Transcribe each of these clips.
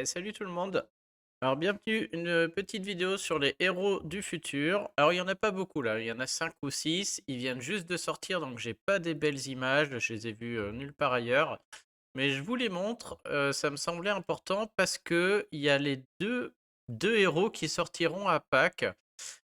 Salut tout le monde. Alors bienvenue, une petite vidéo sur les héros du futur. Alors il y en a pas beaucoup là, il y en a 5 ou 6. Ils viennent juste de sortir donc j'ai pas des belles images, je les ai vues nulle part ailleurs. Mais je vous les montre, ça me semblait important parce que il y a les deux héros qui sortiront à Pâques.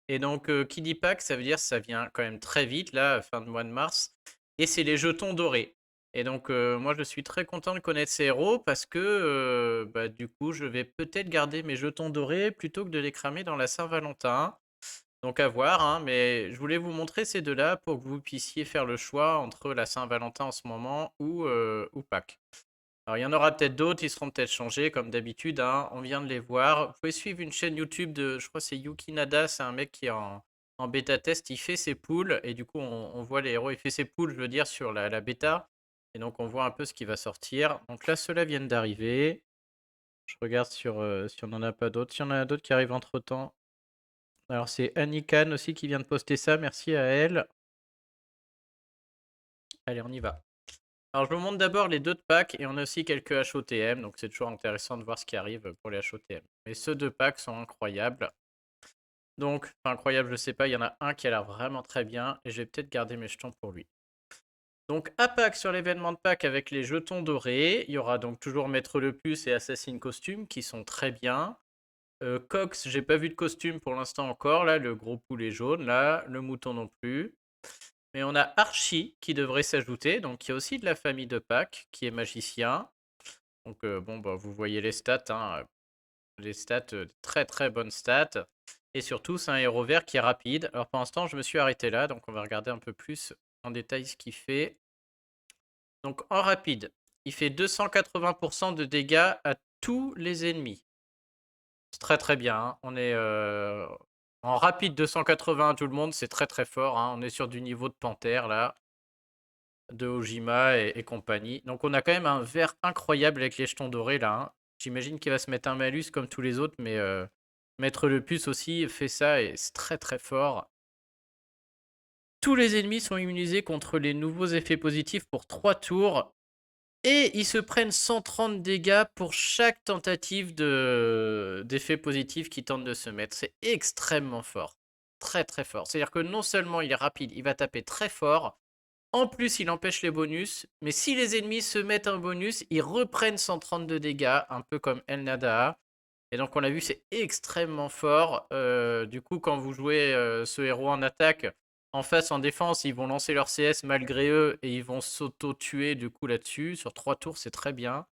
Et donc qui dit Pâques, ça veut dire ça vient quand même très vite là, fin de mois de mars. Et c'est les jetons dorés. Et donc, moi, je suis très content de connaître ces héros parce que, bah, du coup, je vais peut-être garder mes jetons dorés plutôt que de les cramer dans la Saint-Valentin. Donc à voir, hein, mais je voulais vous montrer ces 2 là pour que vous puissiez faire le choix entre la Saint-Valentin en ce moment ou Pâques. Alors il y en aura peut-être d'autres, ils seront peut-être changés comme d'habitude, hein, on vient de les voir. Vous pouvez suivre une chaîne YouTube de je crois que c'est Yuki Nada, c'est un mec qui est en bêta test, il fait ses poules et du coup on voit les héros, il fait ses poules, je veux dire, sur la bêta et donc on voit un peu ce qui va sortir. Donc là, ceux-là viennent d'arriver. Je regarde si on n'en a pas d'autres. S'il y en a d'autres qui arrivent entre-temps. Alors c'est Annie Khan aussi qui vient de poster ça, merci à elle. Allez, on y va. Alors, je vous montre d'abord les 2 de Pâques et on a aussi quelques HOTM, donc c'est toujours intéressant de voir ce qui arrive pour les HOTM. Mais ceux de Pâques sont incroyables. Donc, enfin incroyable, je sais pas, il y en a un qui a l'air vraiment très bien et je vais peut-être garder mes jetons pour lui. Donc, à Pâques, sur l'événement de Pâques avec les jetons dorés, il y aura donc toujours Maître Le Puce et Assassin Costume qui sont très bien. Cox, j'ai pas vu de costume pour l'instant encore, là, le gros poulet jaune, là, le mouton non plus. Mais on a Archie qui devrait s'ajouter, donc il y a aussi de la famille de Pâques qui est magicien. Donc bon, bah, vous voyez les stats, hein, les stats, très très bonnes stats. Et surtout, c'est un héros vert qui est rapide. Alors pour l'instant, je me suis arrêté là, donc on va regarder un peu plus en détail ce qu'il fait. Donc en rapide, il fait 280% de dégâts à tous les ennemis. C'est très très bien, hein. On est en rapide 280 à tout le monde, c'est très très fort, hein. On est sur du niveau de Panthère là, de Ojima et compagnie. Donc on a quand même un vert incroyable avec les jetons dorés là, hein. J'imagine qu'il va se mettre un malus comme tous les autres, mais Maître le Puce aussi fait ça et c'est très très fort. Tous les ennemis sont immunisés contre les nouveaux effets positifs pour 3 tours. Et ils se prennent 130 dégâts pour chaque tentative d'effet positif qu'ils tentent de se mettre. C'est extrêmement fort. Très très fort. C'est-à-dire que non seulement il est rapide, il va taper très fort, en plus, il empêche les bonus, mais si les ennemis se mettent un bonus, ils reprennent 132 dégâts, un peu comme El Nada. Et donc, on l'a vu, c'est extrêmement fort. Du coup, quand vous jouez ce héros en attaque, en face, en défense, ils vont lancer leur CS malgré eux et ils vont s'auto-tuer du coup là-dessus. Sur 3 tours, c'est très bien.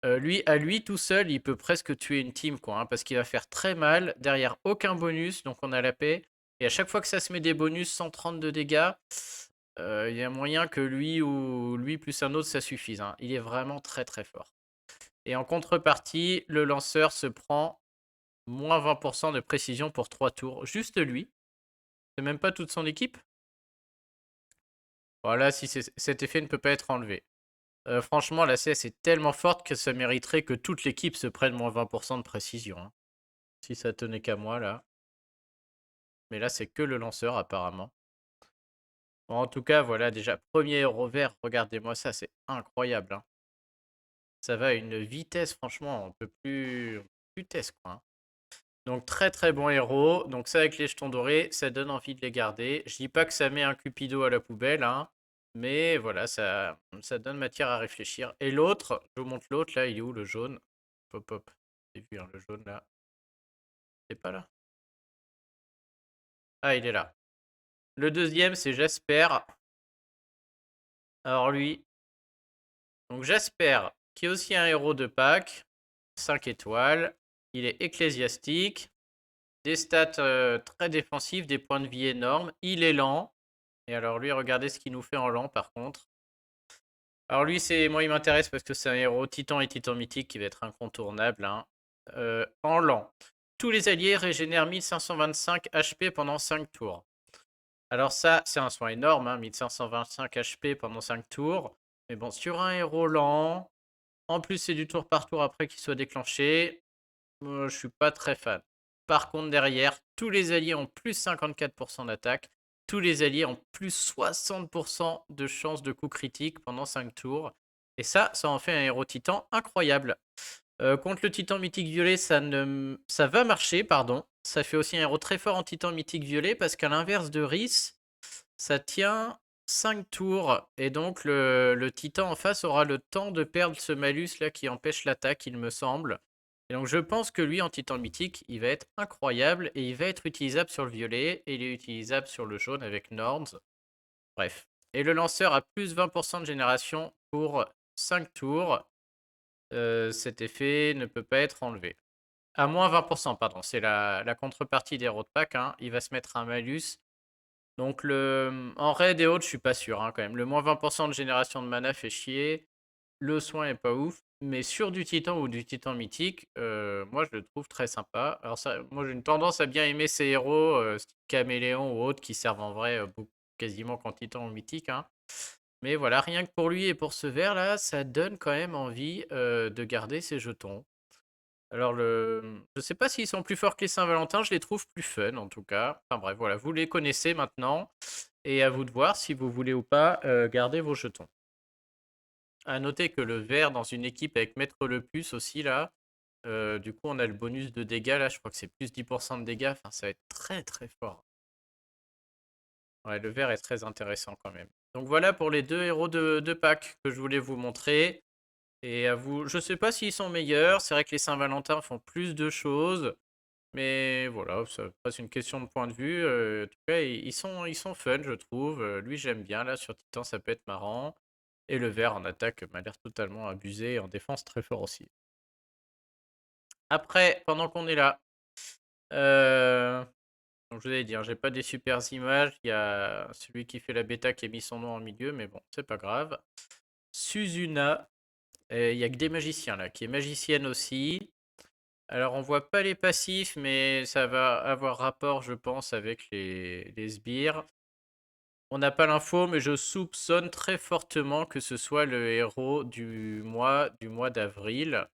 Lui, à lui tout seul, il peut presque tuer une team, quoi, hein, parce qu'il va faire très mal. Derrière, aucun bonus, donc on a la paix. Et à chaque fois que ça se met des bonus, 130 de dégâts, il y a moyen que lui ou lui plus un autre, ça suffise, hein. Il est vraiment très très fort. Et en contrepartie, le lanceur se prend moins 20% de précision pour 3 tours. Juste lui. C'est même pas toute son équipe. Voilà, si cet effet ne peut pas être enlevé. Franchement, la CS est tellement forte que ça mériterait que toute l'équipe se prenne moins 20% de précision, hein. Si ça tenait qu'à moi, là. Mais là, c'est que le lanceur, apparemment. Bon, en tout cas, voilà, déjà, premier héros vert, regardez-moi ça, c'est incroyable, hein. Ça va à une vitesse, franchement, on peut plus test, quoi, hein. Donc, très très bon héros. Donc, ça, avec les jetons dorés, ça donne envie de les garder. Je dis pas que ça met un Cupido à la poubelle, hein, mais voilà, ça donne matière à réfléchir. Et l'autre, je vous montre l'autre, là, il est où, le jaune? Hop, hop. J'ai vu, hein, le jaune, là. C'est pas là? Ah, il est là. Le deuxième, c'est Jasper. Alors, lui, donc Jasper, qui est aussi un héros de Pâques, 5 étoiles. Il est ecclésiastique. Des stats très défensifs, des points de vie énormes. Il est lent. Et alors lui, regardez ce qu'il nous fait en lent par contre. Alors lui, moi il m'intéresse parce que c'est un héros titan et titan mythique qui va être incontournable, hein. En lent. Tous les alliés régénèrent 1525 HP pendant 5 tours. Alors ça, c'est un soin énorme, hein, 1525 HP pendant 5 tours. Mais bon, sur un héros lent, en plus c'est du tour par tour après qu'il soit déclenché, je suis pas très fan. Par contre, derrière, tous les alliés ont plus 54% d'attaque. Tous les alliés ont plus 60% de chance de coup critique pendant 5 tours. Et ça en fait un héros titan incroyable. Contre le titan mythique violet, ça va marcher, pardon. Ça fait aussi un héros très fort en titan mythique violet parce qu'à l'inverse de Rhys, ça tient 5 tours. Et donc le titan en face aura le temps de perdre ce malus là qui empêche l'attaque, il me semble. Et donc je pense que lui en titan mythique, il va être incroyable et il va être utilisable sur le violet et il est utilisable sur le jaune avec Norns. Bref. Et le lanceur a plus 20% de génération pour 5 tours. Cet effet ne peut pas être enlevé. À moins 20%, pardon. C'est la contrepartie des héros de pack. Hein. Il va se mettre un malus. Donc en raid et autres, je suis pas sûr hein, quand même. Le moins 20% de génération de mana fait chier. Le soin est pas ouf. Mais sur du titan ou du titan mythique, moi je le trouve très sympa. Alors ça, moi j'ai une tendance à bien aimer ces héros, style caméléon ou autres, qui servent en vrai quasiment qu'en titan ou mythique. Hein. Mais voilà, rien que pour lui et pour ce vert là, ça donne quand même envie de garder ses jetons. Alors je sais pas s'ils sont plus forts que les Saint-Valentin, je les trouve plus fun en tout cas. Enfin bref, voilà, vous les connaissez maintenant. Et à vous de voir si vous voulez ou pas garder vos jetons. À noter que le vert dans une équipe avec Maître le Puce aussi là, du coup on a le bonus de dégâts là, je crois que c'est plus 10% de dégâts, enfin ça va être très très fort. Ouais, le vert est très intéressant quand même. Donc voilà pour les deux héros de pack que je voulais vous montrer. Et à vous, je sais pas s'ils sont meilleurs, c'est vrai que les Saint-Valentin font plus de choses, mais voilà, ça reste une question de point de vue. En tout cas, ils sont fun, je trouve. Lui, j'aime bien, là, sur Titan, ça peut être marrant. Et le vert en attaque m'a l'air totalement abusé, et en défense très fort aussi. Après, pendant qu'on est là, donc je vous ai dit, hein, j'ai pas des super images, il y a celui qui fait la bêta qui a mis son nom en milieu, mais bon, c'est pas grave. Suzuna, il y a que des magiciens là, qui est magicienne aussi. Alors, on voit pas les passifs, mais ça va avoir rapport, je pense, avec les sbires. On n'a pas l'info, mais je soupçonne très fortement que ce soit le héros du mois d'avril.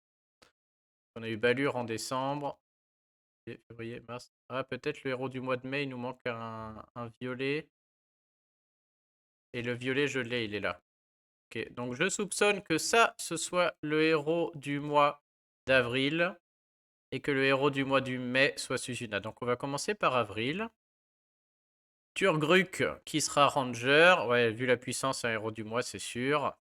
On a eu Balure en décembre, février, mars. Ah, peut-être le héros du mois de mai, il nous manque un violet. Et le violet, je l'ai, il est là. Ok, donc je soupçonne que ça, ce soit le héros du mois d'avril. Et que le héros du mois du mai soit Suzuna. Donc on va commencer par avril. Turgruk qui sera ranger. Ouais, vu la puissance, un héros du mois, c'est sûr.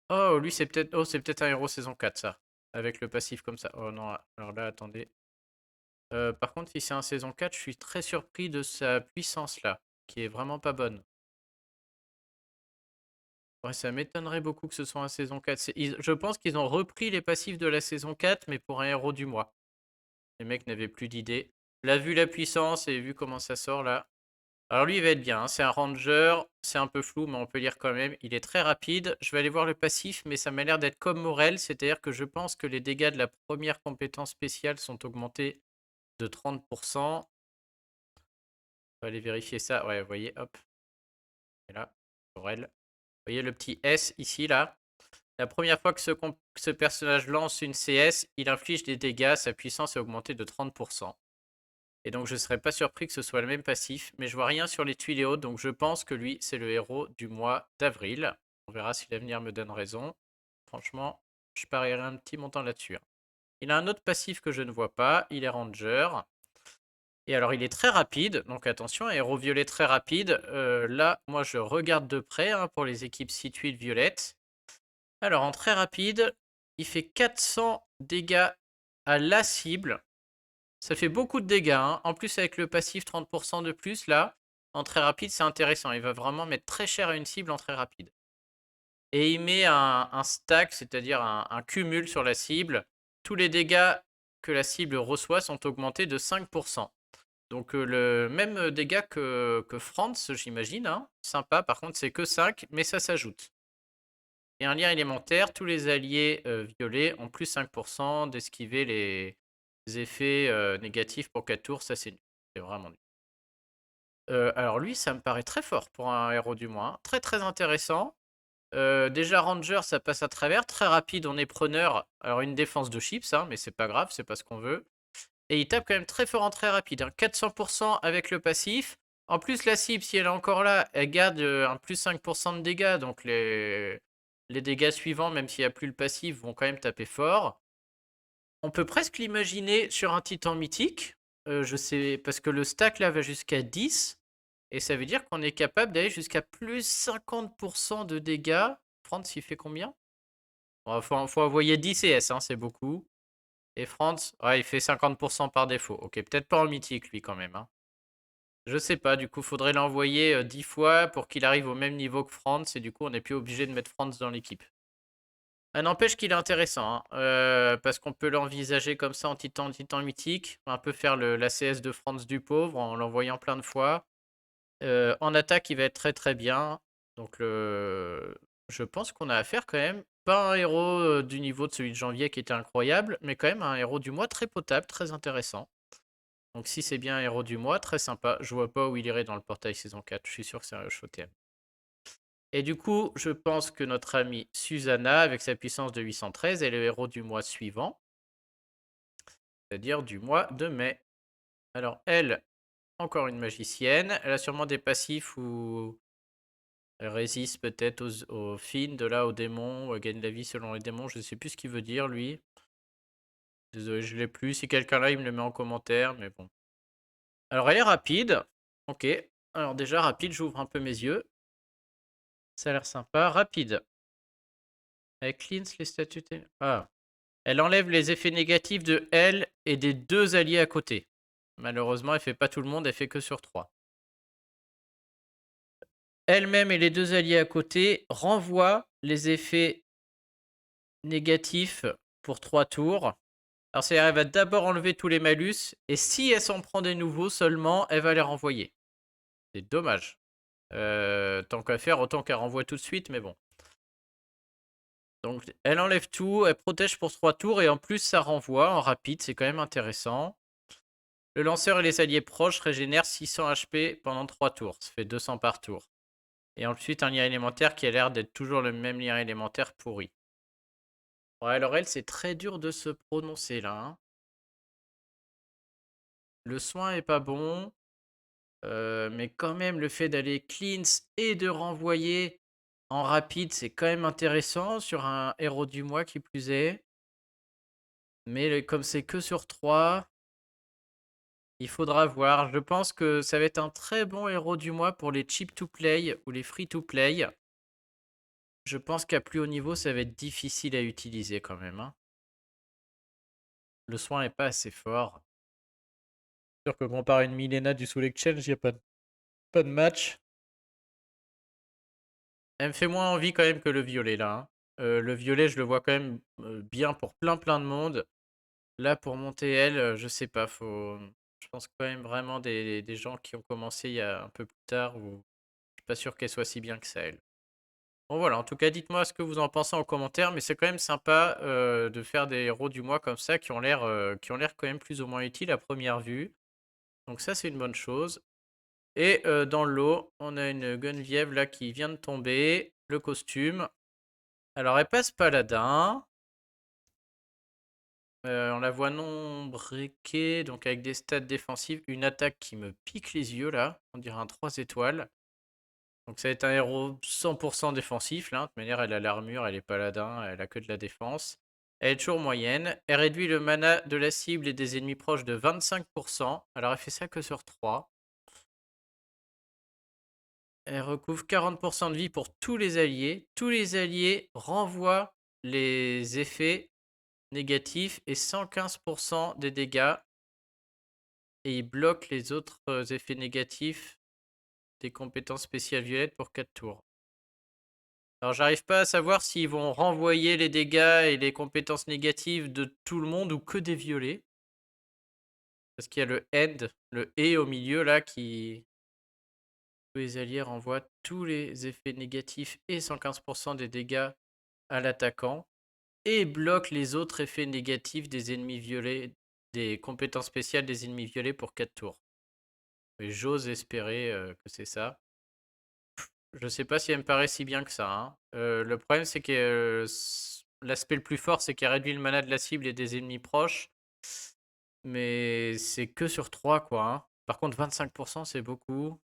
Oh, lui, c'est peut-être un héros saison 4, ça. Avec le passif comme ça. Oh non, alors là, attendez. Par contre, si c'est un saison 4, je suis très surpris de sa puissance là, qui est vraiment pas bonne. Ouais, ça m'étonnerait beaucoup que ce soit un saison 4. Je pense qu'ils ont repris les passifs de la saison 4, mais pour un héros du mois. Les mecs n'avaient plus d'idées. Là, vu la puissance et vu comment ça sort là. Alors lui, il va être bien. Hein. C'est un ranger. C'est un peu flou, mais on peut lire quand même. Il est très rapide. Je vais aller voir le passif, mais ça m'a l'air d'être comme Morel. C'est-à-dire que je pense que les dégâts de la première compétence spéciale sont augmentés de 30%. On va aller vérifier ça. Ouais, vous voyez, hop. Et là, Morel. Vous voyez le petit S ici, là. La première fois que ce personnage lance une CS, il inflige des dégâts. Sa puissance est augmentée de 30%. Et donc je ne serais pas surpris que ce soit le même passif, mais je vois rien sur les tuiles et autres, donc je pense que lui, c'est le héros du mois d'avril. On verra si l'avenir me donne raison. Franchement, je parierais un petit montant là-dessus. Hein. Il a un autre passif que je ne vois pas, il est ranger. Et alors il est très rapide, donc attention, héros violet très rapide. Là, moi je regarde de près hein, pour les équipes 6 tuiles violettes. Alors en très rapide, il fait 400 dégâts à la cible. Ça fait beaucoup de dégâts. Hein. En plus, avec le passif 30% de plus, là, en très rapide, c'est intéressant. Il va vraiment mettre très cher à une cible en très rapide. Et il met un stack, c'est-à-dire un cumul sur la cible. Tous les dégâts que la cible reçoit sont augmentés de 5%. Donc le même dégât que Franz, j'imagine. Hein. Sympa, par contre, c'est que 5, mais ça s'ajoute. Et un lien élémentaire, tous les alliés violets ont plus 5% d'esquiver les effets négatifs pour 4 tours. Ça, c'est nul. C'est vraiment nul. Alors lui, ça me paraît très fort pour un héros du mois. Hein. Très très intéressant. Déjà Ranger, ça passe à travers. Très rapide, on est preneur. Alors une défense de chips, hein, mais c'est pas grave, c'est pas ce qu'on veut. Et il tape quand même très fort en très rapide. Hein. 400% avec le passif. En plus, la cible, si elle est encore là, elle garde un plus 5% de dégâts. Donc les dégâts suivants, même s'il n'y a plus le passif, vont quand même taper fort. On peut presque l'imaginer sur un titan mythique. Je sais, parce que le stack là va jusqu'à 10. Et ça veut dire qu'on est capable d'aller jusqu'à plus 50% de dégâts. France, il fait combien? Faut envoyer 10 CS, hein, c'est beaucoup. Et France, ouais, il fait 50% par défaut. Ok, peut-être pas en mythique lui quand même. Hein. Je sais pas, du coup, faudrait l'envoyer 10 fois pour qu'il arrive au même niveau que France. Et du coup, on n'est plus obligé de mettre France dans l'équipe. N'empêche qu'il est intéressant, hein, parce qu'on peut l'envisager comme ça en titan mythique. On peut faire la CS de France du pauvre en l'envoyant plein de fois. En attaque, il va être très très bien. Donc je pense qu'on a affaire quand même, pas un héros du niveau de celui de janvier qui était incroyable, mais quand même un héros du mois très potable, très intéressant. Donc si c'est bien un héros du mois, très sympa. Je vois pas où il irait dans le portail saison 4. Je suis sûr que c'est un rush OTM. Et du coup, je pense que notre amie Susanna, avec sa puissance de 813, est le héros du mois suivant, c'est-à-dire du mois de mai. Alors elle, encore une magicienne, elle a sûrement des passifs où elle résiste peut-être aux fins, de là aux démons, ou elle gagne la vie selon les démons, je ne sais plus ce qu'il veut dire lui. Désolé, je l'ai plus. Si quelqu'un là, il me le met en commentaire, mais bon. Alors elle est rapide. Ok. Alors déjà rapide, j'ouvre un peu mes yeux. Ça a l'air sympa. Rapide. Elle cleanse les statuts. Ah. Elle enlève les effets négatifs de elle et des 2 alliés à côté. Malheureusement, elle fait pas tout le monde, elle fait que sur 3. Elle-même et les 2 alliés à côté renvoient les effets négatifs pour 3 tours. Alors, c'est-à-dire, elle va d'abord enlever tous les malus, et si elle s'en prend des nouveaux seulement, elle va les renvoyer. C'est dommage. Tant qu'à faire, autant qu'elle renvoie tout de suite, mais bon. Donc, elle enlève tout, elle protège pour 3 tours, et en plus, ça renvoie en rapide, c'est quand même intéressant. Le lanceur et les alliés proches régénèrent 600 HP pendant 3 tours. Ça fait 200 par tour. Et ensuite, un lien élémentaire qui a l'air d'être toujours le même lien élémentaire pourri. Ouais, alors elle, c'est très dur de se prononcer là. Hein. Le soin est pas bon. Mais quand même, le fait d'aller cleanse et de renvoyer en rapide, c'est quand même intéressant sur un héros du mois qui plus est. Mais comme c'est que sur 3, il faudra voir. Je pense que ça va être un très bon héros du mois pour les cheap to play ou les free to play. Je pense qu'à plus haut niveau, ça va être difficile à utiliser quand même. Hein. Le soin n'est pas assez fort. Sûr que comparé à une Milena du Soul Exchange, il n'y a pas de match. Elle me fait moins envie quand même que le violet là. Hein. Le violet, je le vois quand même bien pour plein de monde. Là, pour monter elle, je sais pas. Je pense quand même vraiment des gens qui ont commencé il y a un peu plus tard. Où je suis pas sûr qu'elle soit si bien que ça elle. Bon voilà, en tout cas, dites-moi ce que vous en pensez en commentaire. Mais c'est quand même sympa de faire des héros du mois comme ça qui ont l'air quand même plus ou moins utiles à première vue. Donc ça, c'est une bonne chose. Et dans le lot, on a une Guenviève là qui vient de tomber. Le costume. Alors, elle passe paladin. On la voit non breakée, donc avec des stats défensives. Une attaque qui me pique les yeux, là. On dirait un 3 étoiles. Donc ça va être un héros 100% défensif, là. De toute manière, elle a l'armure, elle est paladin, elle a que de la défense. Elle est toujours moyenne. Elle réduit le mana de la cible et des ennemis proches de 25%. Alors, elle fait ça que sur 3. Elle recouvre 40% de vie pour tous les alliés. Tous les alliés renvoient les effets négatifs et 115% des dégâts. Et il bloque les autres effets négatifs des compétences spéciales violettes pour 4 tours. Alors j'arrive pas à savoir s'ils vont renvoyer les dégâts et les compétences négatives de tout le monde ou que des violets. Parce qu'il y a le end, le et au milieu là qui... Tous les alliés renvoient tous les effets négatifs et 115% des dégâts à l'attaquant. Et bloque les autres effets négatifs des ennemis violets, des compétences spéciales des ennemis violets pour 4 tours. Et j'ose espérer que c'est ça. Je sais pas si elle me paraît si bien que ça. Hein. Le problème, c'est que l'aspect le plus fort, c'est qu'elle réduit le mana de la cible et des ennemis proches. Mais c'est que sur 3, quoi. Hein. Par contre, 25%, c'est beaucoup.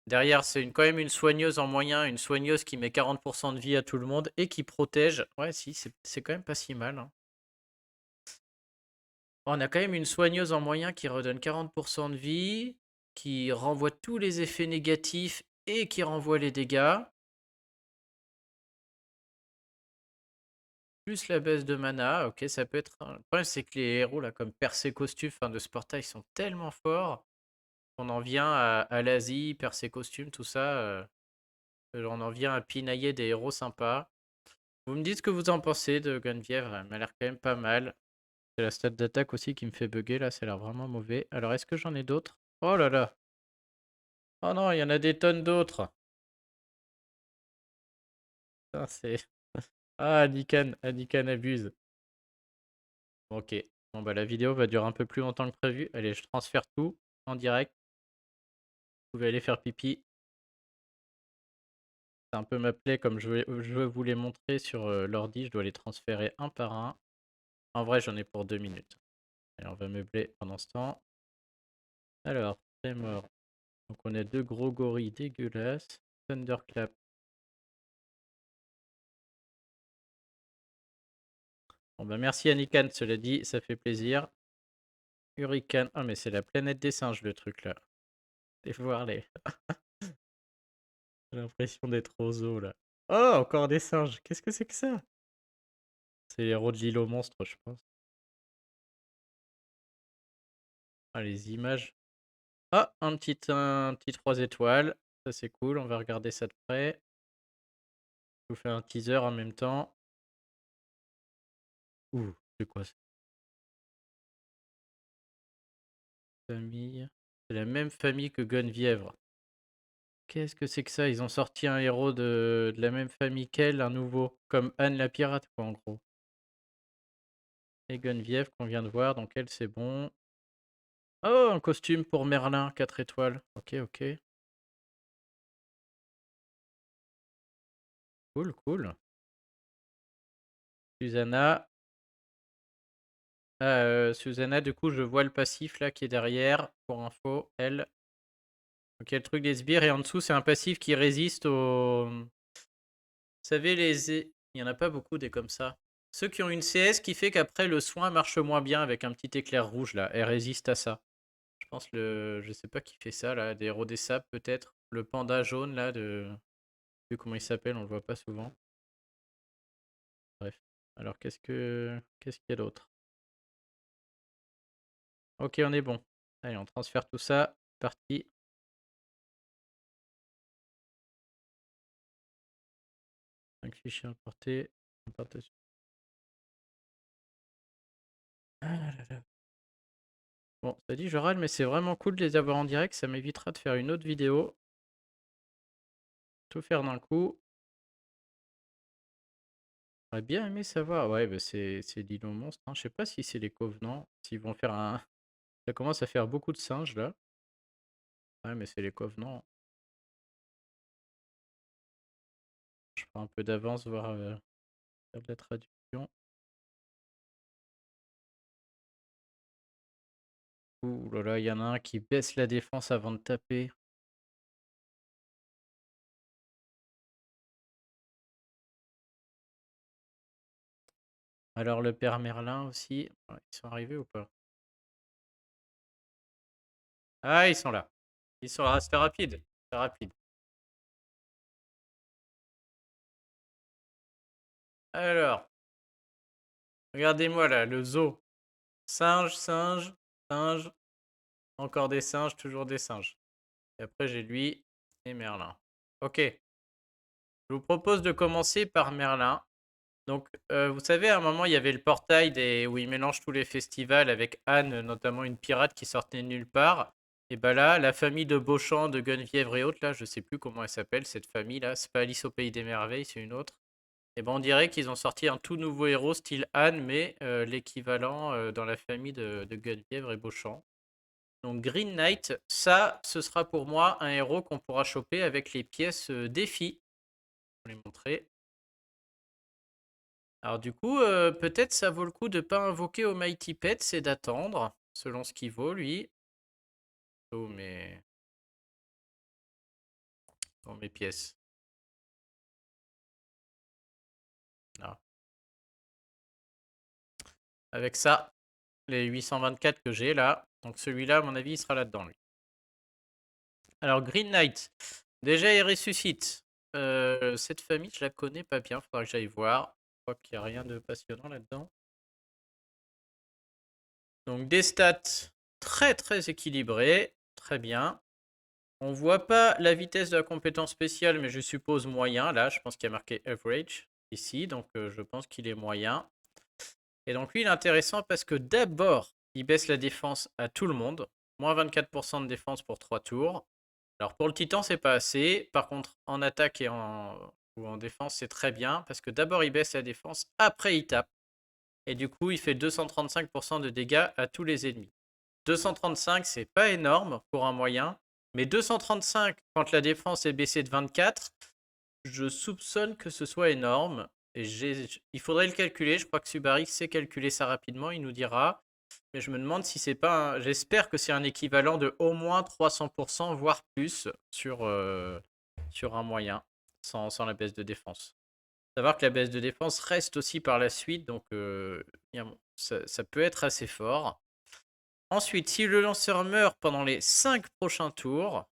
Derrière, c'est quand même une soigneuse en moyen, une soigneuse qui met 40% de vie à tout le monde et qui protège. Ouais, si, c'est quand même pas si mal. Hein. On a quand même une soigneuse en moyen qui redonne 40% de vie, qui renvoie tous les effets négatifs et qui renvoie les dégâts. Plus la baisse de mana, ok, ça peut être... Le problème, c'est que les héros, là, comme Percé Costume de ce portail, sont tellement forts qu'on en vient à l'Asie, Percé Costume, tout ça. On en vient à pinailler des héros sympas. Vous me dites ce que vous en pensez de Guenvièvre, elle m'a l'air quand même pas mal. C'est la stat d'attaque aussi qui me fait bugger, là, ça a l'air vraiment mauvais. Alors, est-ce que j'en ai d'autres? Oh là là! Oh non, il y en a des tonnes d'autres! Putain, c'est... Ah, Anikan abuse. Ok. Bon, bah, la vidéo va durer un peu plus longtemps que prévu. Allez, je transfère tout en direct. Vous pouvez aller faire pipi. C'est un peu ma plaie, comme je veux vous les montrer sur l'ordi. Je dois les transférer un par un. En vrai, j'en ai pour 2 minutes. Allez, on va meubler pendant ce temps. Alors, mort. Donc, on a deux gros gorilles dégueulasses. Thunderclap. Bon, bah, merci Anikan, cela dit, ça fait plaisir. Hurricane. Ah, mais c'est la planète des singes, le truc là. Et voir les. J'ai l'impression d'être au zoo là. Oh, encore des singes. Qu'est-ce que c'est que ça? C'est les héros de l'île aux monstres, je pense. Ah, les images. Ah, un petit 3 étoiles. Ça, c'est cool. On va regarder ça de près. Je vous fais un teaser en même temps. Ouh, c'est quoi ça? Famille. C'est la même famille que Guenvièvre. Qu'est-ce que c'est que ça? Ils ont sorti un héros de la même famille qu'elle, un nouveau. Comme Anne la pirate, quoi, en gros. Et Guenvièvre qu'on vient de voir, donc elle, c'est bon. Oh, un costume pour Merlin, 4 étoiles. Ok, ok. Cool, cool. Susanna. Susanna, du coup, je vois le passif là qui est derrière. Pour info, elle. Ok, le truc des sbires. Et en dessous, c'est un passif qui résiste aux. Vous savez, il n'y en a pas beaucoup des comme ça. Ceux qui ont une CS qui fait qu'après le soin marche moins bien avec un petit éclair rouge là. Elle résiste à ça. Je pense je sais pas qui fait ça là. Des héros des sables peut-être. Le panda jaune là de. Je sais plus comment il s'appelle, on le voit pas souvent. Bref. Alors qu'est-ce qu'il y a d'autre? Ok, on est bon. Allez, on transfère tout ça. Parti. Un fichier importé. Importation. Ah là là là. Bon, ça dit, je râle, mais c'est vraiment cool de les avoir en direct. Ça m'évitera de faire une autre vidéo. Tout faire d'un coup. J'aurais bien aimé savoir. Ouais, bah c'est l'île aux monstres, hein. Je sais pas si c'est les Covenants. S'ils vont faire un. Ça commence à faire beaucoup de singes là. Ouais, mais c'est les Covenants. Je prends un peu d'avance, voir faire de la traduction. Ouh là là, il y en a un qui baisse la défense avant de taper. Alors le père Merlin aussi. Ouais, ils sont arrivés ou pas? Ah, ils sont là. Ils sont là, c'était rapide. C'était rapide. Alors, regardez-moi là, le zoo. Singe, singe, singe. Encore des singes, toujours des singes. Et après, j'ai lui et Merlin. Ok. Je vous propose de commencer par Merlin. Donc, vous savez, à un moment, il y avait le portail où ils mélangent tous les festivals avec Anne, notamment une pirate qui sortait de nulle part. Et bah là, la famille de Beauchamp, de Guenvièvre et autres, là, je sais plus comment elle s'appelle, cette famille-là. C'est pas Alice au Pays des Merveilles, c'est une autre. Et ben on dirait qu'ils ont sorti un tout nouveau héros style Anne, mais l'équivalent dans la famille de Guenvièvre et Beauchamp. Donc Green Knight, ça, ce sera pour moi un héros qu'on pourra choper avec les pièces défi. Je vais les montrer. Alors du coup, peut-être ça vaut le coup de pas invoquer au Mighty Pet, c'est d'attendre, selon ce qu'il vaut lui. Oh mes pièces. Là. Avec ça. les 824 que j'ai là. Donc celui-là, à mon avis, il sera là-dedans, lui. Alors, Green Knight. Déjà, il ressuscite. Cette famille, je la connais pas bien. Faudra que j'aille voir. Je crois qu'il n'y a rien de passionnant là-dedans. Donc, des stats très très équilibrées. Très bien. On voit pas la vitesse de la compétence spéciale, mais je suppose moyen. Là, je pense qu'il y a marqué average ici. Donc, je pense qu'il est moyen. Et donc, lui, il est intéressant parce que d'abord, il baisse la défense à tout le monde. Moins 24% de défense pour 3 tours. Alors pour le Titan, c'est pas assez. Par contre, en attaque ou en défense, c'est très bien. Parce que d'abord, il baisse la défense, après, il tape. Et du coup, il fait 235% de dégâts à tous les ennemis. 235, c'est pas énorme pour un moyen. Mais 235, quand la défense est baissée de 24, je soupçonne que ce soit énorme. Et il faudrait le calculer. Je crois que Subarix sait calculer ça rapidement. Il nous dira. Mais je me demande si c'est pas. J'espère que c'est un équivalent de au moins 300%, voire plus, sur un moyen, sans la baisse de défense. Savoir que la baisse de défense reste aussi par la suite, donc ça peut être assez fort. Ensuite, si le lanceur meurt pendant les 5 prochains tours.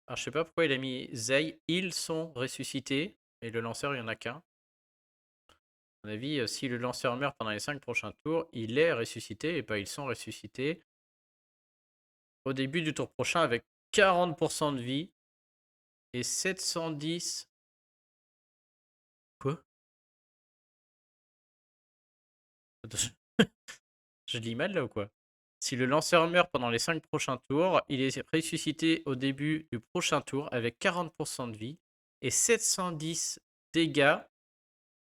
Alors, je sais pas pourquoi il a mis Zay, ils sont ressuscités, et le lanceur, il n'y en a qu'un. À mon avis, si le lanceur meurt pendant les 5 prochains tours, il est ressuscité, et pas ils sont ressuscités. Au début du tour prochain avec 40% de vie et 710. Quoi? Je lis mal là ou quoi? Si le lanceur meurt pendant les 5 prochains tours, il est ressuscité au début du prochain tour avec 40% de vie et 710 dégâts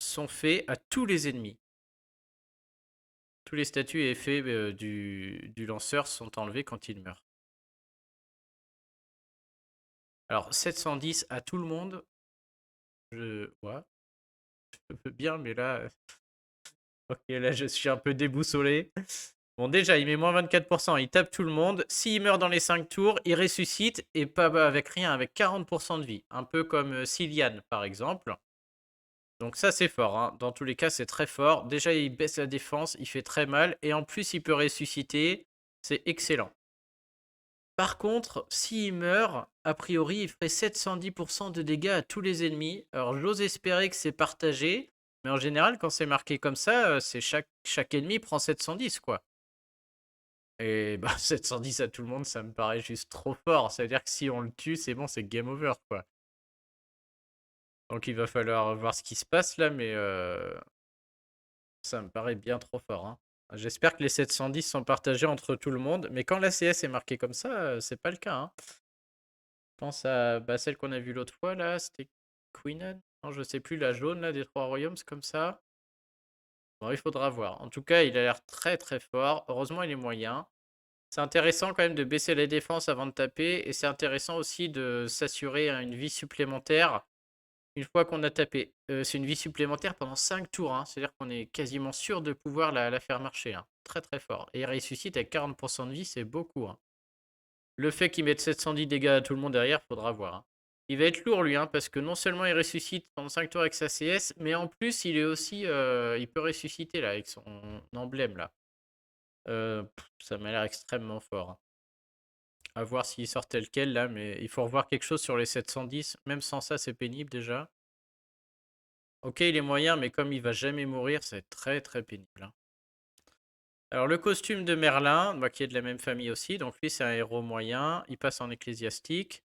sont faits à tous les ennemis. Tous les statuts et effets du lanceur sont enlevés quand il meurt. Alors 710 à tout le monde, ouais, je peux bien, mais là, ok, là je suis un peu déboussolé. Bon, déjà, il met moins 24%, il tape tout le monde. S'il meurt dans les 5 tours, il ressuscite et pas avec rien, avec 40% de vie. Un peu comme Silian, par exemple. Donc ça, c'est fort, hein. Dans tous les cas, c'est très fort. Déjà, il baisse la défense, il fait très mal. Et en plus, il peut ressusciter. C'est excellent. Par contre, s'il meurt, a priori, il ferait 710% de dégâts à tous les ennemis. Alors, j'ose espérer que c'est partagé. Mais en général, quand c'est marqué comme ça, c'est chaque ennemi prend 710, quoi. Et bah 710 à tout le monde, ça me paraît juste trop fort. Ça veut dire que si on le tue, c'est bon, c'est game over, quoi. Donc il va falloir voir ce qui se passe là, mais ça me paraît bien trop fort, hein. J'espère que les 710 sont partagés entre tout le monde, mais quand l'ACS est marqué comme ça, c'est pas le cas, hein. Je pense à celle qu'on a vue l'autre fois là, c'était Queenan? Non, je sais plus, la jaune là des Trois Royaumes, comme ça. Bon, il faudra voir. En tout cas, il a l'air très très fort. Heureusement, il est moyen. C'est intéressant quand même de baisser les défenses avant de taper. Et c'est intéressant aussi de s'assurer une vie supplémentaire une fois qu'on a tapé. C'est une vie supplémentaire pendant 5 tours, hein. C'est-à-dire qu'on est quasiment sûr de pouvoir la faire marcher, hein. Très très fort. Et il ressuscite avec 40% de vie, c'est beaucoup, hein. Le fait qu'il mette 710 dégâts à tout le monde derrière, faudra voir, hein. Il va être lourd lui, hein, parce que non seulement il ressuscite pendant 5 tours avec sa CS, mais en plus il est aussi, il peut ressusciter là avec son emblème là. Ça m'a l'air extrêmement fort, hein. À voir s'il sort tel quel là, mais il faut revoir quelque chose sur les 710. Même sans ça, c'est pénible déjà. Ok, il est moyen, mais comme il va jamais mourir, c'est très très pénible, hein. Alors le costume de Merlin, bah, qui est de la même famille aussi, donc lui c'est un héros moyen, il passe en ecclésiastique.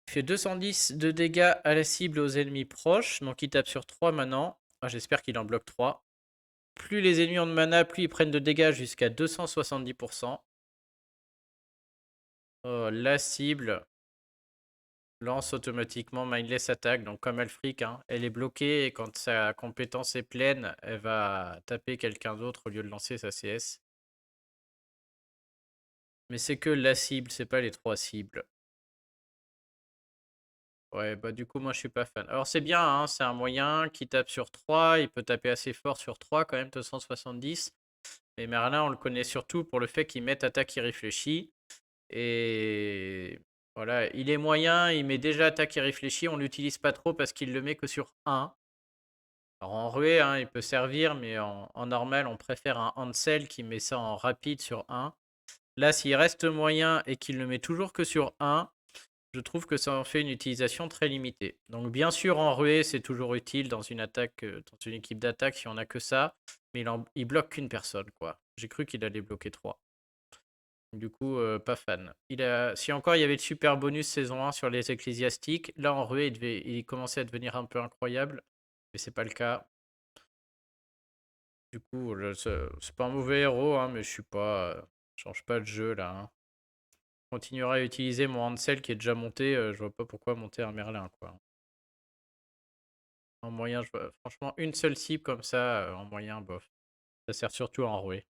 Il fait 210 de dégâts à la cible aux ennemis proches, donc il tape sur 3 maintenant. Ah, j'espère qu'il en bloque 3. Plus les ennemis ont de mana, plus ils prennent de dégâts jusqu'à 270%. Oh, la cible lance automatiquement Mindless Attack, donc comme Alfric, hein. Elle est bloquée et quand sa compétence est pleine, elle va taper quelqu'un d'autre au lieu de lancer sa CS. Mais c'est que la cible, c'est pas les 3 cibles. Ouais, bah du coup, moi je suis pas fan. Alors c'est bien, hein, c'est un moyen qui tape sur 3, il peut taper assez fort sur 3 quand même, 270. Mais Merlin, on le connaît surtout pour le fait qu'il met attaque irréfléchie. Et voilà, il est moyen, il met déjà attaque irréfléchie, on l'utilise pas trop parce qu'il le met que sur 1. Alors en ruée, hein, il peut servir, mais en normal, on préfère un Hansel qui met ça en rapide sur 1. Là, s'il reste moyen et qu'il le met toujours que sur 1, je trouve que ça en fait une utilisation très limitée. Donc bien sûr, en ruée, c'est toujours utile dans une attaque, dans une équipe d'attaque si on n'a que ça, mais il bloque qu'une personne, quoi. J'ai cru qu'il allait bloquer 3. Du coup, pas fan. Si encore il y avait le super bonus saison 1 sur les ecclésiastiques, là en ruée, il commençait à devenir un peu incroyable, mais c'est pas le cas. Du coup, c'est pas un mauvais héros, hein, mais je suis pas. Je change pas de jeu là, hein. Je continuerai à utiliser mon Hansel qui est déjà monté, je vois pas pourquoi monter un Merlin, quoi. En moyen, franchement, une seule cible comme ça, en moyen, bof. Ça sert surtout à enrouer.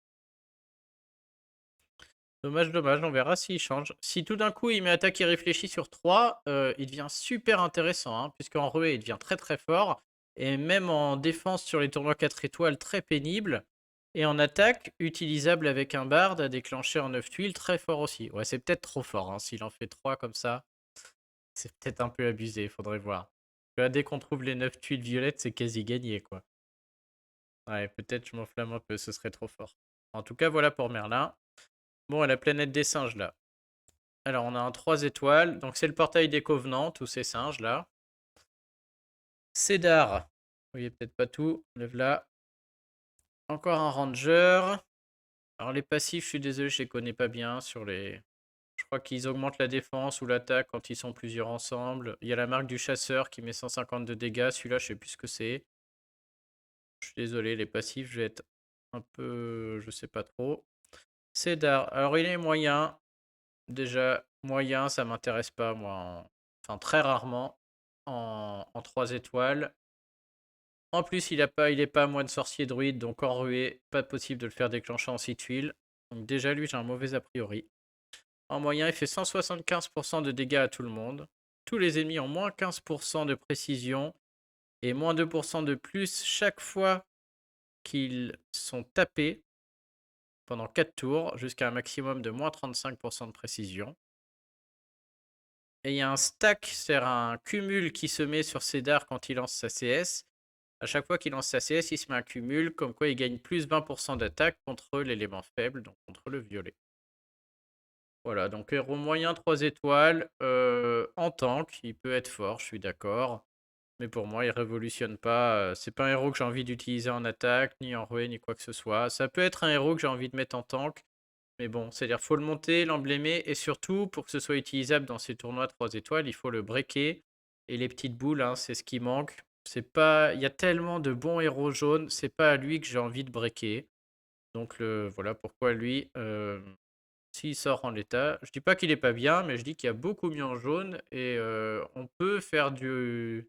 Dommage, dommage, on verra s'il change. Si tout d'un coup il met attaque irréfléchie sur 3, il devient super intéressant, hein, puisqu'en ruée il devient très très fort, et même en défense sur les tournois 4 étoiles, très pénible, et en attaque, utilisable avec un bard à déclencher en 9 tuiles, très fort aussi. Ouais, c'est peut-être trop fort, hein, s'il en fait 3 comme ça, c'est peut-être un peu abusé, faudrait voir. Là, dès qu'on trouve les 9 tuiles violettes, c'est quasi gagné, quoi. Ouais, peut-être je m'enflamme un peu, ce serait trop fort. En tout cas, voilà pour Merlin. Bon, à la planète des singes, là. Alors, on a un 3 étoiles. Donc, c'est le portail des Covenants, tous ces singes, là. Cédar. Vous voyez peut-être pas tout. Lève là. Encore un Ranger. Alors, les passifs, je suis désolé, je les connais pas bien sur les... Je crois qu'ils augmentent la défense ou l'attaque quand ils sont plusieurs ensemble. Il y a la marque du chasseur qui met 150 de dégâts. Celui-là, je sais plus ce que c'est. Je suis désolé, les passifs, je vais être un peu... Je sais pas trop. Cédar. Alors, il est moyen. Déjà, moyen, ça m'intéresse pas, moi. Enfin, très rarement en 3 étoiles. En plus, il est pas moine sorcier druide, donc en ruée, pas possible de le faire déclencher en 6 tuiles. Donc déjà, lui, j'ai un mauvais a priori. En moyen, il fait 175% de dégâts à tout le monde. Tous les ennemis ont moins 15% de précision et moins 2% de plus chaque fois qu'ils sont tapés pendant 4 tours, jusqu'à un maximum de moins 35% de précision. Et il y a un stack, c'est-à-dire un cumul qui se met sur Cédar quand il lance sa CS. À chaque fois qu'il lance sa CS, il se met un cumul, comme quoi il gagne plus 20% d'attaque contre l'élément faible, donc contre le violet. Voilà, donc héros moyen 3 étoiles. En tank, il peut être fort, je suis d'accord. Mais pour moi, il révolutionne pas. C'est pas un héros que j'ai envie d'utiliser en attaque, ni en ruée, ni quoi que ce soit. Ça peut être un héros que j'ai envie de mettre en tank. Mais bon, c'est-à-dire faut le monter, l'emblémer, et surtout, pour que ce soit utilisable dans ces tournois 3 étoiles, il faut le breaker. Et les petites boules, hein, c'est ce qui manque. C'est pas... Il y a tellement de bons héros jaunes, c'est pas à lui que j'ai envie de breaker. Donc voilà pourquoi lui, s'il sort en l'état, je dis pas qu'il est pas bien, mais je dis qu'il y a beaucoup mieux en jaune, et on peut faire du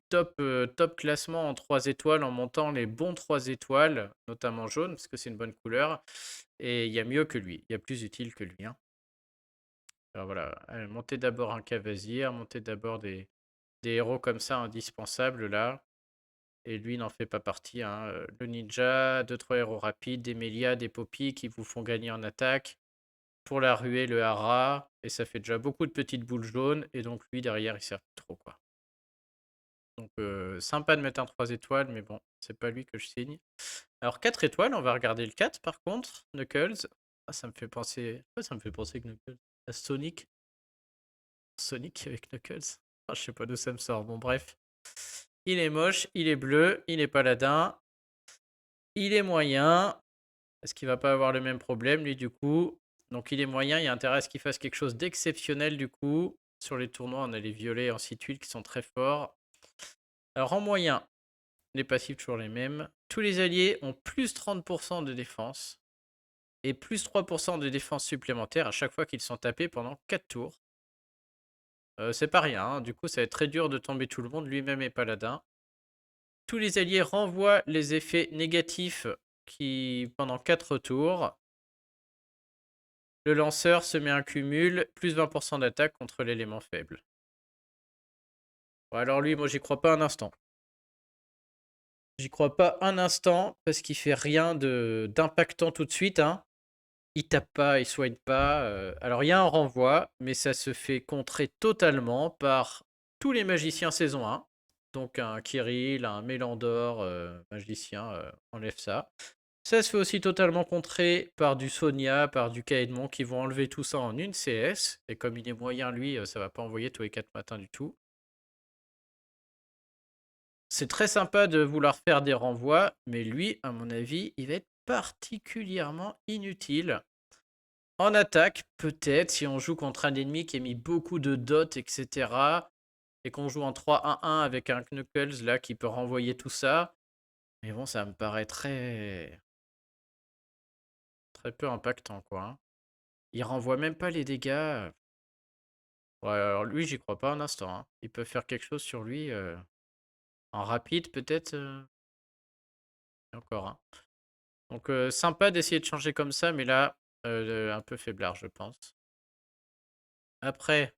top, top classement en 3 étoiles en montant les bons 3 étoiles, notamment jaune, parce que c'est une bonne couleur. Et il y a mieux que lui, il y a plus utile que lui, hein. Alors voilà, montez d'abord un Cavazir, montez d'abord des héros comme ça indispensables là. Et lui n'en fait pas partie, hein. Le ninja, 2-3 héros rapides, des Mélia, des Poppy qui vous font gagner en attaque. Pour la ruée, le Hara, et ça fait déjà beaucoup de petites boules jaunes, et donc lui derrière il sert plus trop, quoi. Donc sympa de mettre un 3 étoiles, mais bon, c'est pas lui que je signe. Alors 4 étoiles, on va regarder le 4 par contre, Knuckles. Ah, ça me fait penser. Pourquoi ça me fait penser Knuckles à Sonic. Sonic avec Knuckles. Ah, je sais pas d'où ça me sort. Bon, bref. Il est moche, il est bleu, il est paladin. Il est moyen. Est-ce qu'il va pas avoir le même problème, lui, du coup? Donc il est moyen, il y a intérêt à ce qu'il fasse quelque chose d'exceptionnel, du coup. Sur les tournois, on a les violets en 6 tuiles qui sont très forts. Alors en moyen, les passifs toujours les mêmes. Tous les alliés ont plus 30% de défense et plus 3% de défense supplémentaire à chaque fois qu'ils sont tapés pendant 4 tours. C'est pas rien, hein. Du coup ça va être très dur de tomber tout le monde, lui-même est paladin. Tous les alliés renvoient les effets négatifs pendant 4 tours. Le lanceur se met un cumul, plus 20% d'attaque contre l'élément faible. Bon, alors lui, moi j'y crois pas un instant. J'y crois pas un instant parce qu'il fait rien d'impactant tout de suite, hein. Il tape pas, il soigne pas. Alors il y a un renvoi, mais ça se fait contrer totalement par tous les magiciens saison 1. Donc un Kirill, un Mélandor, magicien, enlève ça. Ça se fait aussi totalement contrer par du Sonia, par du Kaedmon qui vont enlever tout ça en une CS. Et comme il est moyen, lui, ça va pas envoyer tous les 4 matins du tout. C'est très sympa de vouloir faire des renvois, mais lui, à mon avis, il va être particulièrement inutile. En attaque, peut-être, si on joue contre un ennemi qui a mis beaucoup de dots, etc. Et qu'on joue en 3-1-1 avec un Knuckles là qui peut renvoyer tout ça. Mais bon, ça me paraît très peu impactant, quoi, hein. Il renvoie même pas les dégâts. Ouais, alors lui, j'y crois pas un instant, hein. Ils peuvent faire quelque chose sur lui. En rapide, peut-être. Et encore, hein. Donc, sympa d'essayer de changer comme ça, mais là, un peu faiblard, je pense. Après,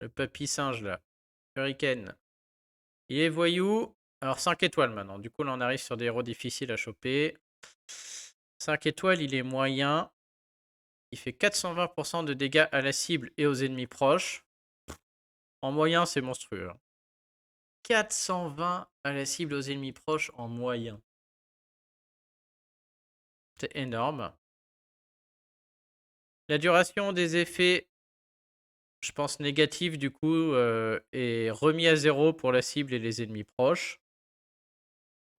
le papy singe, là. Hurricane. Il est voyou. Alors, 5 étoiles maintenant. Du coup, là, on arrive sur des héros difficiles à choper. 5 étoiles, il est moyen. Il fait 420% de dégâts à la cible et aux ennemis proches. En moyen, c'est monstrueux, hein. 420 à la cible aux ennemis proches en moyen. C'est énorme. La duration des effets, je pense négative du coup, est remis à 0 pour la cible et les ennemis proches.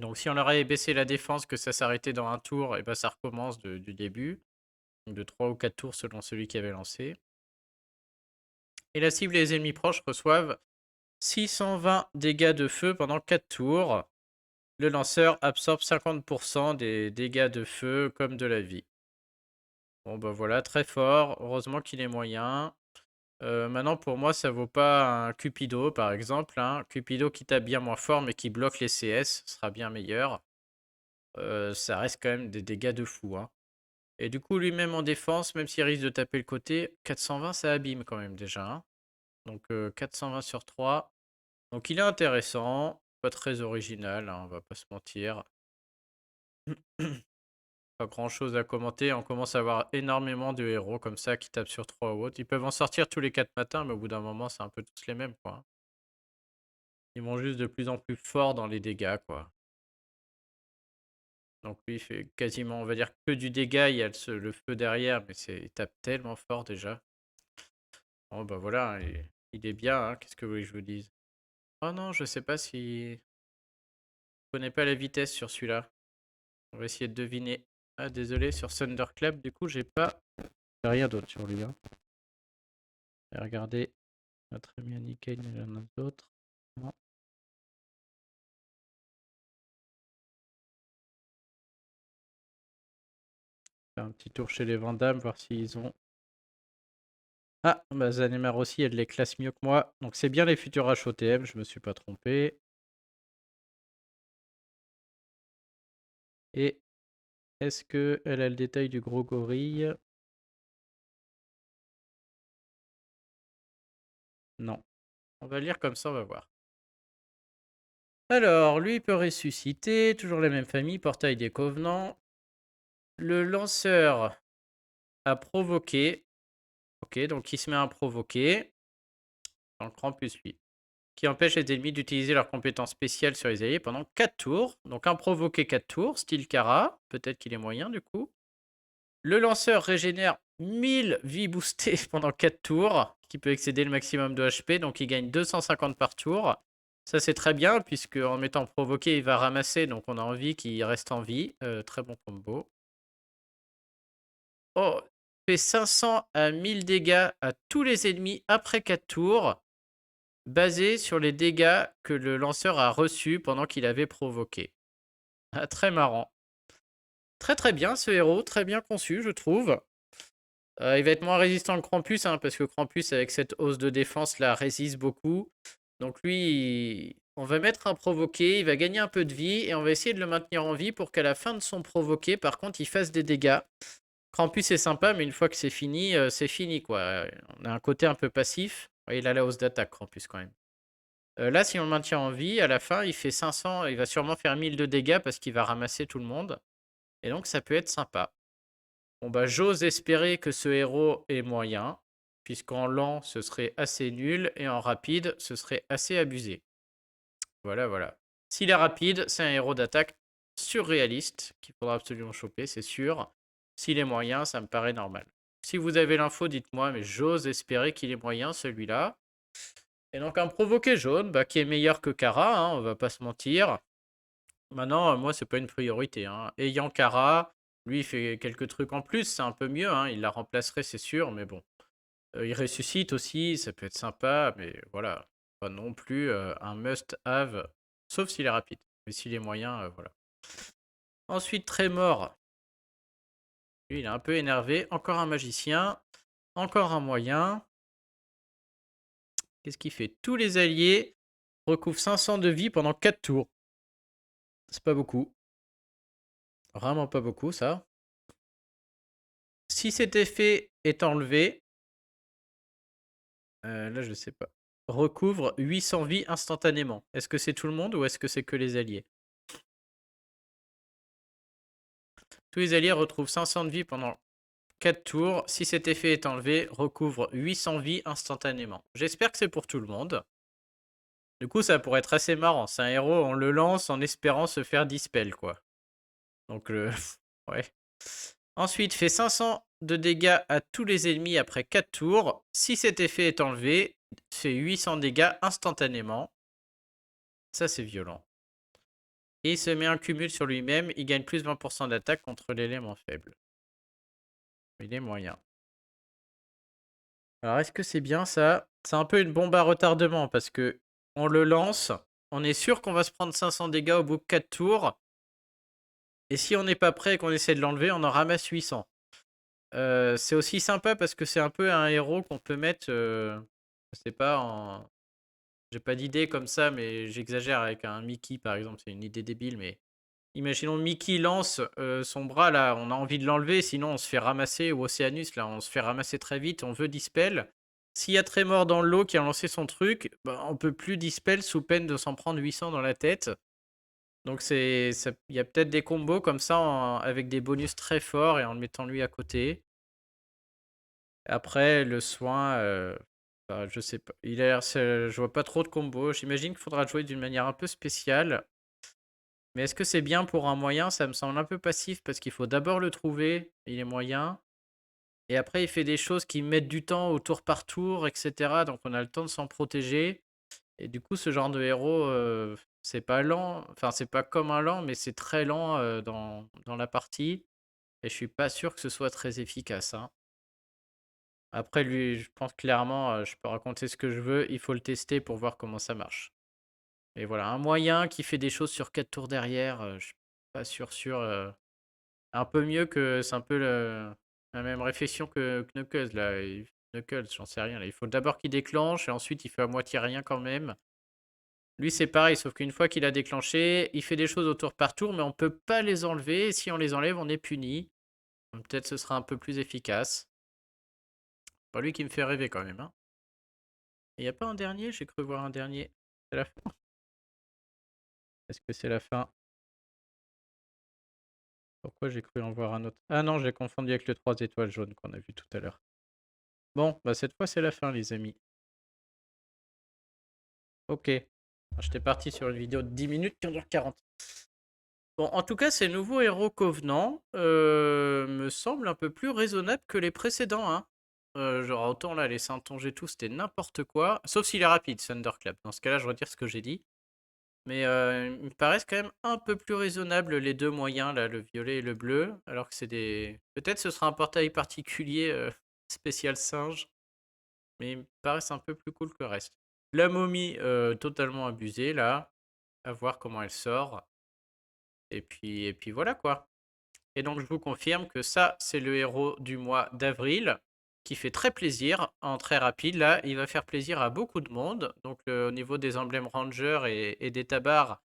Donc si on leur avait baissé la défense, que ça s'arrêtait dans un tour, et ben ça recommence du début. Donc de 3 ou 4 tours selon celui qui avait lancé. Et la cible et les ennemis proches reçoivent 620 dégâts de feu pendant 4 tours. Le lanceur absorbe 50% des dégâts de feu comme de la vie. Bon bah voilà, très fort. Heureusement qu'il est moyen. Maintenant pour moi ça vaut pas un Cupido par exemple, hein. Cupido qui tape bien moins fort mais qui bloque les CS sera bien meilleur. Ça reste quand même des dégâts de fou, hein. Et du coup lui-même en défense, même s'il risque de taper le côté, 420 ça abîme quand même déjà, hein. Donc 420 sur 3. Donc il est intéressant, pas très original, hein, on va pas se mentir. Pas grand chose à commenter, on commence à avoir énormément de héros comme ça qui tapent sur 3 ou autres. Ils peuvent en sortir tous les 4 matins, mais au bout d'un moment, c'est un peu tous les mêmes, quoi. Ils vont juste de plus en plus forts dans les dégâts, quoi. Donc lui, il fait quasiment, on va dire, que du dégât. Il y a le feu derrière, mais il tape tellement fort déjà. Oh bah voilà, il est bien, hein. Qu'est-ce que vous voulez que je vous dise? Oh non, je sais pas si... Je connais pas la vitesse sur celui-là. On va essayer de deviner. Ah, désolé, sur Thunderclap, du coup, j'ai pas... rien d'autre sur lui, hein. Regardez. Ah, très bien, nickel, il y en a d'autres. Non. Faire un petit tour chez les Vandamme, voir s'ils ont... Ah, bah Zanemar aussi, elle les classe mieux que moi. Donc c'est bien les futurs HOTM, je me suis pas trompé. Et est-ce qu'elle a le détail du gros gorille? Non. On va lire comme ça, on va voir. Alors, lui, il peut ressusciter. Toujours la même famille, portail des Covenants. Le lanceur a provoqué. Ok, donc il se met à provoquer. Dans le Krampus, lui. Qui empêche les ennemis d'utiliser leurs compétences spéciales sur les alliés pendant 4 tours. Donc un provoqué 4 tours, style Kara. Peut-être qu'il est moyen du coup. Le lanceur régénère 1000 vies boostées pendant 4 tours, qui peut excéder le maximum de HP, donc il gagne 250 par tour. Ça c'est très bien, puisque en mettant provoqué, il va ramasser, donc on a envie qu'il reste en vie. Très bon combo. Oh, fait 500 à 1000 dégâts à tous les ennemis après 4 tours, basé sur les dégâts que le lanceur a reçus pendant qu'il avait provoqué. Ah, très marrant. Très très bien ce héros, très bien conçu je trouve. Il va être moins résistant que Krampus, hein, parce que Krampus, avec cette hausse de défense, là, résiste beaucoup. Donc lui, on va mettre un provoqué, il va gagner un peu de vie, et on va essayer de le maintenir en vie pour qu'à la fin de son provoqué, par contre, il fasse des dégâts. Krampus est sympa, mais une fois que c'est fini, quoi. On a un côté un peu passif. Ouais, il a la hausse d'attaque, Krampus, quand même. Là, si on le maintient en vie, à la fin, il fait 500, il va sûrement faire 1000 de dégâts parce qu'il va ramasser tout le monde. Et donc, ça peut être sympa. Bon bah j'ose espérer que ce héros est moyen, puisqu'en lent ce serait assez nul et en rapide ce serait assez abusé. Voilà, voilà. S'il est rapide, c'est un héros d'attaque surréaliste qu'il faudra absolument choper, c'est sûr. S'il est moyen, ça me paraît normal. Si vous avez l'info, dites-moi, mais j'ose espérer qu'il est moyen celui-là. Et donc un provoqué jaune, bah, qui est meilleur que Kara, hein, on va pas se mentir. Maintenant, moi, c'est pas une priorité, hein. Ayant Kara, lui, il fait quelques trucs en plus, c'est un peu mieux, hein. Il la remplacerait, c'est sûr, mais bon. Il ressuscite aussi, ça peut être sympa, mais voilà. Pas non plus un must-have, sauf s'il est rapide. Mais s'il est moyen, voilà. Ensuite, Trémor. Lui, il est un peu énervé. Encore un magicien. Encore un moyen. Qu'est-ce qu'il fait? Tous les alliés recouvrent 500 de vie pendant 4 tours. C'est pas beaucoup. Vraiment pas beaucoup, ça. Si cet effet est enlevé, là, je sais pas. Recouvre 800 vies instantanément. Est-ce que c'est tout le monde ou est-ce que c'est que les alliés? Tous les alliés retrouvent 500 de vie pendant 4 tours. Si cet effet est enlevé, recouvre 800 vies instantanément. J'espère que c'est pour tout le monde. Du coup, ça pourrait être assez marrant. C'est un héros, on le lance en espérant se faire dispel, quoi. Donc, ouais. Ensuite, fait 500 de dégâts à tous les ennemis après 4 tours. Si cet effet est enlevé, fait 800 dégâts instantanément. Ça, c'est violent. Et il se met un cumul sur lui-même. Il gagne plus 20% d'attaque contre l'élément faible. Il est moyen. Alors, est-ce que c'est bien ça? C'est un peu une bombe à retardement parce que on le lance. On est sûr qu'on va se prendre 500 dégâts au bout de 4 tours. Et si on n'est pas prêt et qu'on essaie de l'enlever, on en ramasse 800. C'est aussi sympa parce que c'est un peu un héros qu'on peut mettre, je sais pas, en... J'ai pas d'idée comme ça, mais j'exagère avec un Mickey par exemple, c'est une idée débile, mais imaginons Mickey lance son bras là, on a envie de l'enlever, sinon on se fait ramasser, ou Océanus là, on se fait ramasser très vite, on veut dispel. S'il y a Trémor dans l'eau qui a lancé son truc, bah, on peut plus dispel sous peine de s'en prendre 800 dans la tête. Donc il y a peut-être des combos comme ça avec des bonus très forts et en le mettant lui à côté. Après, le soin, bah, je sais pas. Je vois pas trop de combos. J'imagine qu'il faudra jouer d'une manière un peu spéciale. Mais est-ce que c'est bien pour un moyen? Ça me semble un peu passif parce qu'il faut d'abord le trouver. Il est moyen. Et après, il fait des choses qui mettent du temps au tour par tour, etc. Donc on a le temps de s'en protéger. Et du coup, ce genre de héros, c'est pas lent. Enfin, c'est pas comme un lent, mais c'est très lent dans la partie. Et je suis pas sûr que ce soit très efficace, hein. Après, lui, je pense clairement, je peux raconter ce que je veux. Il faut le tester pour voir comment ça marche. Et voilà, un moyen qui fait des choses sur 4 tours derrière, je suis pas sûr. Un peu mieux que c'est un peu la même réflexion que Knuckles là. Knuckles, j'en sais rien là. Il faut d'abord qu'il déclenche et ensuite il fait à moitié rien quand même. Lui c'est pareil, sauf qu'une fois qu'il a déclenché, il fait des choses au tour par tour, mais on peut pas les enlever. Et si on les enlève, on est puni. Donc peut-être ce sera un peu plus efficace. Pas lui qui me fait rêver quand même, hein. Il y a pas un dernier? J'ai cru voir un dernier. C'est la fin? Est-ce que c'est la fin? Pourquoi j'ai cru en voir un autre? Ah non, j'ai confondu avec le 3 étoiles jaunes qu'on a vu tout à l'heure. Bon, bah cette fois c'est la fin les amis. Ok. J'étais parti sur une vidéo de 10 minutes qui en dure 40. Bon, en tout cas, ces nouveaux héros Covenant me semblent un peu plus raisonnables que les précédents, hein. Genre autant là, les Saintonge et tout, c'était n'importe quoi. Sauf s'il est rapide, Thunderclap. Dans ce cas-là, je retire ce que j'ai dit. Mais ils me paraissent quand même un peu plus raisonnables les deux moyens, là, le violet et le bleu. Alors que c'est des... Peut-être ce sera un portail particulier spécial singe. Mais ils me paraissent un peu plus cool que le reste. La momie, totalement abusée, là. À voir comment elle sort. Et puis voilà, quoi. Et donc, je vous confirme que ça, c'est le héros du mois d'avril, qui fait très plaisir, en très rapide. Là, il va faire plaisir à beaucoup de monde. Donc, au niveau des emblèmes Ranger et des tabards,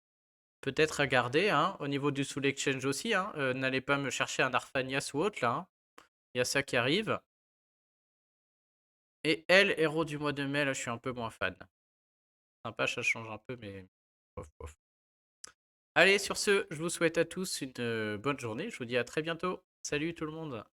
peut-être à garder, hein. Au niveau du Soul Exchange aussi, hein. N'allez pas me chercher un Arfanias ou autre, là, hein. Il y a ça qui arrive. Et elle, héros du mois de mai, là, je suis un peu moins fan. Sympa, ça change un peu, mais bof, bof. Allez, sur ce, je vous souhaite à tous une bonne journée. Je vous dis à très bientôt. Salut tout le monde.